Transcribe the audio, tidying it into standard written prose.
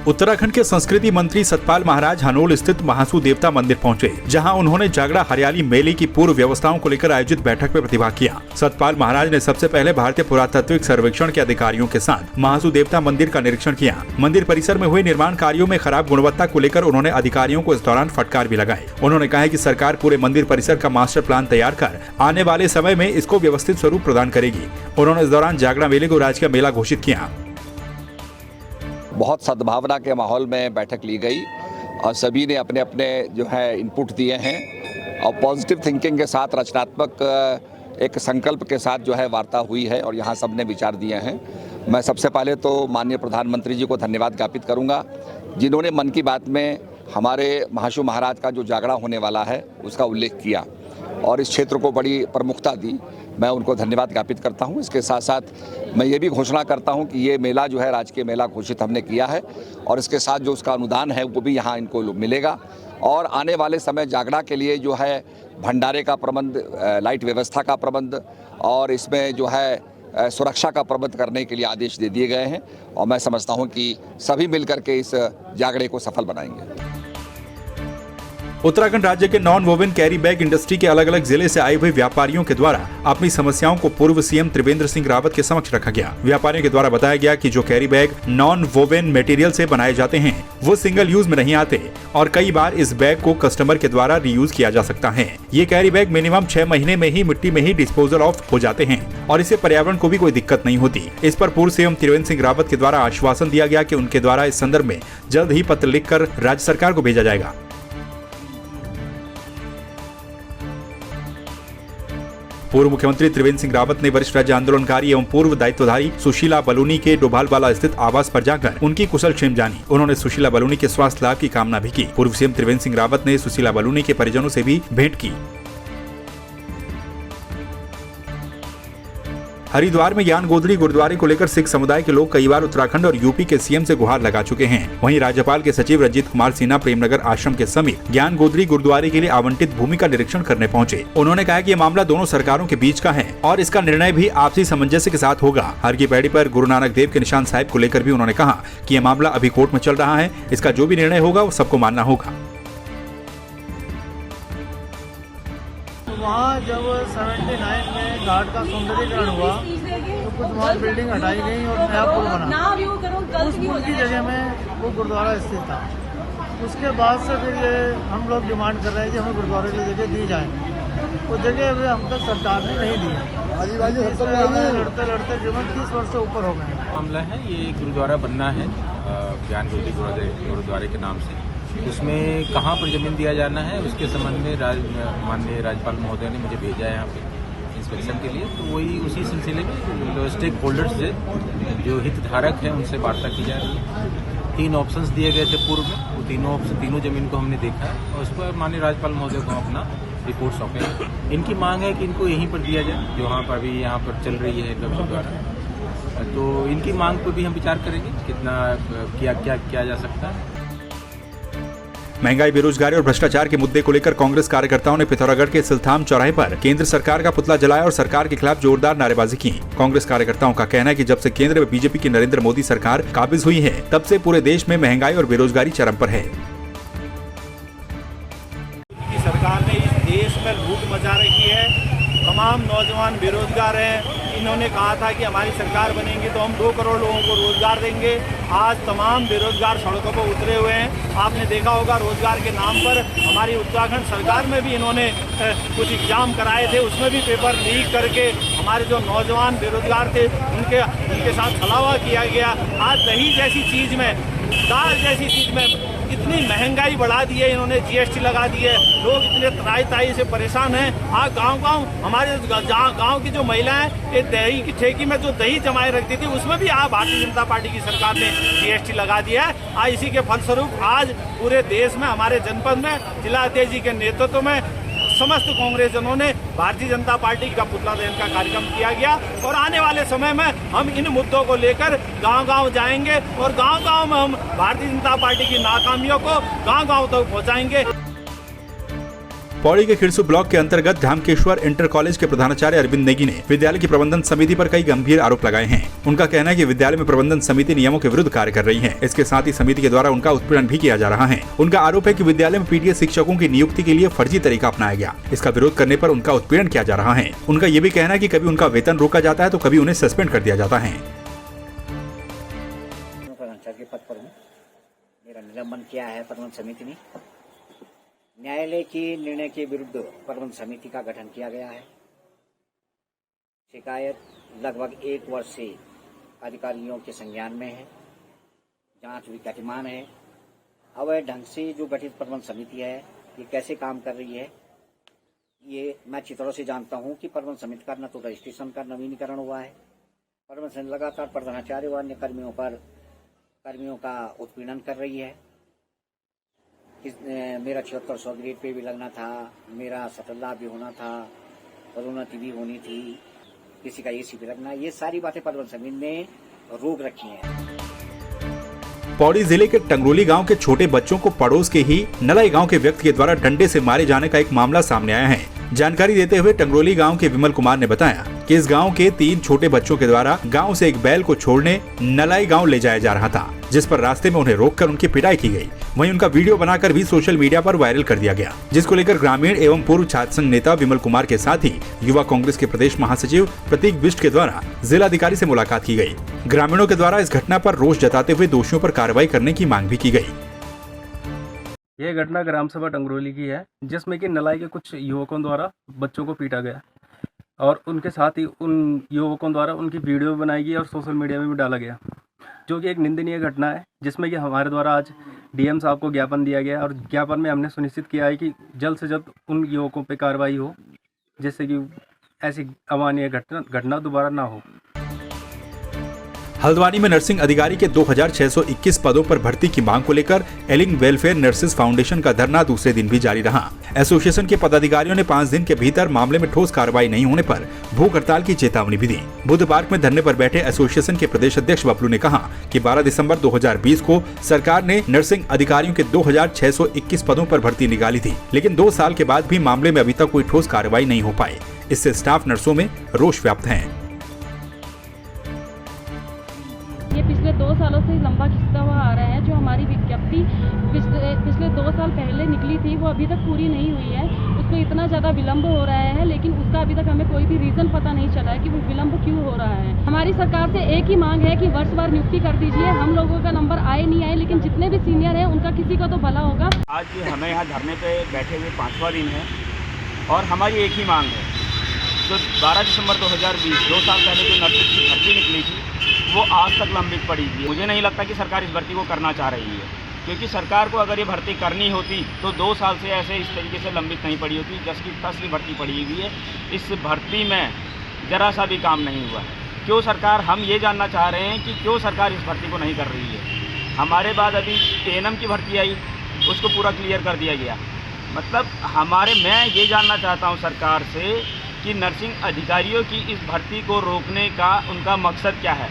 उत्तराखंड के संस्कृति मंत्री सतपाल महाराज हनोल स्थित महासू देवता मंदिर पहुंचे, जहां उन्होंने जागड़ा हरियाली मेले की पूर्व व्यवस्थाओं को लेकर आयोजित बैठक में प्रतिभाग किया। सतपाल महाराज ने सबसे पहले भारतीय पुरातात्विक सर्वेक्षण के अधिकारियों के साथ महासू देवता मंदिर का निरीक्षण किया। मंदिर परिसर में हुए निर्माण कार्यों में खराब गुणवत्ता को लेकर उन्होंने अधिकारियों को इस दौरान फटकार भी लगाई। उन्होंने कहा कि सरकार पूरे मंदिर परिसर का मास्टर प्लान तैयार कर आने वाले समय में इसको व्यवस्थित स्वरूप प्रदान करेगी। उन्होंने इस दौरान जागड़ा मेले को राज्य का मेला घोषित किया। बहुत सद्भावना के माहौल में बैठक ली गई और सभी ने अपने अपने जो है इनपुट दिए हैं और पॉजिटिव थिंकिंग के साथ रचनात्मक एक संकल्प के साथ जो है वार्ता हुई है और यहाँ सब ने विचार दिए हैं। मैं सबसे पहले तो माननीय प्रधानमंत्री जी को धन्यवाद ज्ञापित करूँगा, जिन्होंने मन की बात में हमारे महासू महाराज का जो जागड़ा होने वाला है उसका उल्लेख किया और इस क्षेत्र को बड़ी प्रमुखता दी। मैं उनको धन्यवाद ज्ञापित करता हूं। इसके साथ साथ मैं ये भी घोषणा करता हूं कि ये मेला जो है राजकीय मेला घोषित हमने किया है और इसके साथ जो उसका अनुदान है वो भी यहाँ इनको मिलेगा और आने वाले समय जागड़ा के लिए जो है भंडारे का प्रबंध, लाइट व्यवस्था का प्रबंध और इसमें जो है सुरक्षा का प्रबंध करने के लिए आदेश दे दिए गए हैं और मैं समझता हूँ कि सभी मिलकर के इस जागड़े को सफल बनाएंगे। उत्तराखंड राज्य के non woven carry bag industry के अलग अलग जिले से आए हुए व्यापारियों के द्वारा अपनी समस्याओं को पूर्व सीएम त्रिवेंद्र सिंह रावत के समक्ष रखा गया। व्यापारियों के द्वारा बताया गया कि जो carry bag non woven material से बनाए जाते हैं वो सिंगल यूज में नहीं आते और कई बार इस बैग को कस्टमर के द्वारा रीयूज किया जा सकता है। ये कैरी बैग मिनिमम 6 महीने में ही मिट्टी में ही डिस्पोजल ऑफ हो जाते हैं और इससे पर्यावरण को भी कोई दिक्कत नहीं होती। इस पर पूर्व सीएम त्रिवेंद्र सिंह रावत के द्वारा आश्वासन दिया गया कि उनके द्वारा इस संदर्भ में जल्द ही पत्र लिखकर राज्य सरकार को भेजा जाएगा। पूर्व मुख्यमंत्री त्रिवेंद्र सिंह रावत ने वरिष्ठ राज्य आंदोलनकारी एवं पूर्व दायित्वधारी सुशीला बलूनी के डोभालवाला स्थित आवास पर जाकर उनकी कुशलक्षेम जानी। उन्होंने सुशीला बलूनी के स्वास्थ्य लाभ की कामना भी की। पूर्व सीएम त्रिवेंद्र सिंह रावत ने सुशीला बलूनी के परिजनों से भी भेंट की। हरिद्वार में ज्ञान गोदड़ी गुरुद्वारे को लेकर सिख समुदाय के लोग कई बार उत्तराखंड और यूपी के सीएम से गुहार लगा चुके हैं। वहीं राज्यपाल के सचिव रंजीत कुमार सिन्हा प्रेमनगर आश्रम के समीप ज्ञान गोदड़ी गुरुद्वारे के लिए आवंटित भूमि का निरीक्षण करने पहुंचे। उन्होंने कहा कि ये मामला दोनों सरकारों के बीच का है और इसका निर्णय भी आपसी सामंजस्य के साथ होगा। हर की पैड़ी पर गुरु नानक देव के निशान साहिब को लेकर भी उन्होंने कहा कि यह मामला अभी कोर्ट में चल रहा है, इसका जो भी निर्णय होगा वो सबको मानना होगा। वहाँ जब 79 में घाट का सौंदर्यीकरण हुआ तो कुछ वहाँ बिल्डिंग हटाई गई और नया पुल बना। उस पुल की जगह में वो गुरुद्वारा स्थित था। उसके बाद से फिर ये हम लोग डिमांड कर रहे हैं कि हमें गुरुद्वारे की जगह दी जाए। वो जगह अभी हम तक सरकार ने नहीं दी। लड़ते लड़ते जीवन 30 वर्ष से ऊपर हो गए। मामला है ये गुरुद्वारा बनना है ज्ञान गोदड़ी गुरुद्वारे के नाम से। उसमें कहाँ पर जमीन दिया जाना है उसके संबंध में माननीय राज्यपाल महोदय ने मुझे भेजा है यहाँ पे इंस्पेक्शन के लिए। तो वही उसी सिलसिले में स्टेक होल्डर्स से जो हितधारक हैं उनसे वार्ता की जा रही है। 3 ऑप्शंस दिए गए थे पूर्व में, वो तीनों जमीन को हमने देखा है और उस पर माननीय राज्यपाल महोदय को अपना रिपोर्ट सौंपे। इनकी मांग है कि इनको यहीं पर दिया जाए जो वहाँ पर अभी यहाँ पर चल रही है गुरुद्वारा। तो इनकी मांग पर भी हम विचार करेंगे कितना किया जा सकता है। महंगाई, बेरोजगारी और भ्रष्टाचार के मुद्दे को लेकर कांग्रेस कार्यकर्ताओं ने पिथौरागढ़ के सिलथाम चौराहे पर केंद्र सरकार का पुतला जलाया और सरकार के खिलाफ जोरदार नारेबाजी की। कांग्रेस कार्यकर्ताओं का कहना है कि जब से केंद्र में बीजेपी की नरेंद्र मोदी सरकार काबिज हुई है तब से पूरे देश में महंगाई और बेरोजगारी चरम पर है। सरकार ने इस देश में लूट मचा रखी है। तमाम नौजवान बेरोजगार हैं। इन्होंने कहा था कि हमारी सरकार बनेंगे तो हम 2 करोड़ लोगों को रोजगार देंगे। आज तमाम बेरोजगार सड़कों पर उतरे हुए हैं। आपने देखा होगा रोजगार के नाम पर हमारी उत्तराखंड सरकार में भी इन्होंने कुछ एग्जाम कराए थे, उसमें भी पेपर लीक करके हमारे जो नौजवान बेरोजगार थे उनके साथ छलावा किया गया। आज दही जैसी चीज़ में, दाल जैसी चीज़ में इतनी महंगाई बढ़ा दी है इन्होंने, जीएसटी लगा दी है। लोग इतने त्राई से परेशान हैं। आज गांव हमारे गांव की जो महिलाएं ये दही की ठेकी में जो दही जमाए रखती थी उसमें भी आज भारतीय जनता पार्टी की सरकार ने जीएसटी लगा दिया है। आज इसी के फलस्वरूप आज पूरे देश में हमारे जनपद में जिला अध्यक्ष जी के नेतृत्व में समस्त कांग्रेसजनों ने भारतीय जनता पार्टी का पुतला दहन का कार्यक्रम किया गया और आने वाले समय में हम इन मुद्दों को लेकर गांव-गांव जाएंगे और गांव-गांव में हम भारतीय जनता पार्टी की नाकामियों को गांव-गांव तक पहुंचाएंगे। पौड़ी के खिरसू ब्लॉक के अंतर्गत धामकेश्वर इंटर कॉलेज के प्रधानाचार्य अरविंद नेगी ने विद्यालय की प्रबंधन समिति पर कई गंभीर आरोप लगाए हैं। उनका कहना है कि विद्यालय में प्रबंधन समिति नियमों के विरुद्ध कार्य कर रही है। इसके साथ ही समिति के द्वारा उनका उत्पीड़न भी किया जा रहा है। उनका आरोप है कि विद्यालय में पीटीए शिक्षकों की नियुक्ति के लिए फर्जी तरीका अपनाया गया। इसका विरोध करने पर उनका उत्पीड़न किया जा रहा है। उनका ये भी कहना है कि कभी उनका वेतन रोका जाता है तो कभी उन्हें सस्पेंड कर दिया जाता है। के पद पर हूँ। मेरा निलंबन किया है प्रबंधन समिति ने। न्यायालय के निर्णय के विरुद्ध प्रबंधन समिति का गठन किया गया है। शिकायत लगभग 1 वर्ष से अधिकारियों के संज्ञान में है। जांच भी गतिमान है। अवैध ढंग से जो गठित प्रबंधन समिति है ये कैसे काम कर रही है ये मैं चित्रों से जानता हूं कि प्रबंधन समिति का न तो रजिस्ट्रेशन का नवीनीकरण हुआ है। प्रबंधन समिति लगातार प्रधानाचार्य व अन्य कर्मियों का उत्पीड़न कर रही है। मेरा 7600 ग्रेड पे भी लगना था, मेरा सफल लाभ भी होना था, पदोन्नति भी होनी थी, किसी का एसी भी लगना, ये सारी बातें प्रबंधन समिति ने रोक रखी हैं। पौड़ी जिले के टंगरोली गांव के छोटे बच्चों को पड़ोस के ही नलाई गांव के व्यक्ति के द्वारा डंडे से मारे जाने का एक मामला सामने आया है। जानकारी देते हुए टंगरोली गांव के विमल कुमार ने बताया कि इस गांव के 3 छोटे बच्चों के द्वारा गांव से एक बैल को छोड़ने नलाई गांव ले जाया जा रहा था, जिस पर रास्ते में उन्हें रोककर उनकी पिटाई की गई। वहीं उनका वीडियो बनाकर भी सोशल मीडिया पर वायरल कर दिया गया, जिसको लेकर ग्रामीण एवं पूर्व छात्र संघ नेता विमल कुमार के साथ ही युवा कांग्रेस के प्रदेश महासचिव प्रतीक बिष्ट के द्वारा जिलाधिकारी से मुलाकात की गई। ग्रामीणों के द्वारा इस घटना पर रोष जताते हुए दोषियों पर कार्रवाई करने की मांग भी की गई। ये घटना ग्राम सभा टंगरोली की है, जिसमें कि नलाई के कुछ युवकों द्वारा बच्चों को पीटा गया और उनके साथ ही उन युवकों द्वारा उनकी वीडियो बनाई गई और सोशल मीडिया में भी डाला गया, जो कि एक निंदनीय घटना है। जिसमें कि हमारे द्वारा आज डीएम साहब को ज्ञापन दिया गया और ज्ञापन में हमने सुनिश्चित किया है कि जल्द से जल्द उन युवकों पर कार्रवाई हो, जिससे कि ऐसी अमानवीय घटना दोबारा ना हो। हल्द्वानी में नर्सिंग अधिकारी के 2621 पदों पर भर्ती की मांग को लेकर एलिंग वेलफेयर नर्सेज फाउंडेशन का धरना दूसरे दिन भी जारी रहा। एसोसिएशन के पदाधिकारियों ने 5 दिन के भीतर मामले में ठोस कार्रवाई नहीं होने पर भूख हड़ताल की चेतावनी भी दी। बुध पार्क में धरने पर बैठे एसोसिएशन के प्रदेश अध्यक्ष बबलू ने कहा कि 12 दिसंबर 2020 को सरकार ने नर्सिंग अधिकारियों के 2621 पदों पर भर्ती निकाली थी, लेकिन 2 साल के बाद भी मामले में अभी तक कोई ठोस कार्रवाई नहीं हो पाई। इससे स्टाफ नर्सों में रोष व्याप्त है। ये पिछले 2 सालों से लंबा खिंचता हुआ आ रहा है। जो हमारी विज्ञप्ति पिछले 2 साल पहले निकली थी वो अभी तक पूरी नहीं हुई है। उसमें इतना ज़्यादा विलंब हो रहा है, लेकिन उसका अभी तक हमें कोई भी रीज़न पता नहीं चला है कि वो विलंब क्यों हो रहा है। हमारी सरकार से एक ही मांग है कि वर्षवार नियुक्ति कर दीजिए। हम लोगों का नंबर आए नहीं आए, लेकिन जितने भी सीनियर हैं उनका किसी का तो भला होगा। आज हमें यहाँ धरने पर बैठे हुए 5वां दिन है और हमारी एक ही मांग है। जो 12 दिसंबर 2020 2 साल पहले जो नर्सिंग की भर्ती निकली थी वो आज तक लंबित पड़ी थी। मुझे नहीं लगता कि सरकार इस भर्ती को करना चाह रही है, क्योंकि सरकार को अगर ये भर्ती करनी होती तो 2 साल से ऐसे इस तरीके से लंबित नहीं पड़ी होती। जस की तस की भर्ती पड़ी हुई है। इस भर्ती में ज़रा सा भी काम नहीं हुआ है। क्यों सरकार, हम ये जानना चाह रहे हैं कि क्यों सरकार इस भर्ती को नहीं कर रही है। हमारे बाद अभी एएनएम की भर्ती आई, उसको पूरा क्लियर कर दिया गया। मतलब मैं ये जानना चाहता हूँ सरकार से कि नर्सिंग अधिकारियों की इस भर्ती को रोकने का उनका मकसद क्या है।